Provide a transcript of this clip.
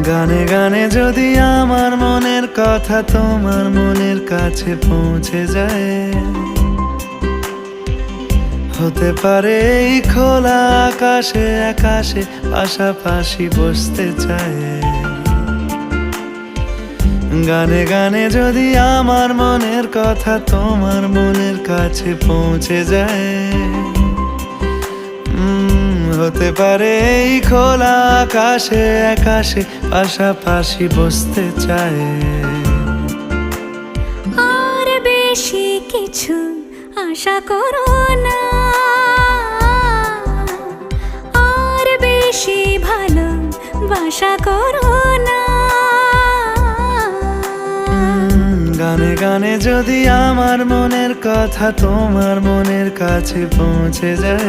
গানে গানে যদি আমার মনের কথা তোমার মনের কাছে পৌঁছে যায়, হতে পারে এই খোলা আকাশে আকাশে পাশাপাশি বসতে চায়। গানে গানে যদি আমার মনের কথা তোমার মনের কাছে পৌঁছে যায়, হতে পারে এই খোলা আকাশে আকাশে পাশাপাশি বসতে চায়। আর বেশি কিছু আশা করো না, আর বেশি ভালোবাসা করো না। গানে গানে যদি আমার মনের কথা তোমার মনের কাছে পৌঁছে যায়,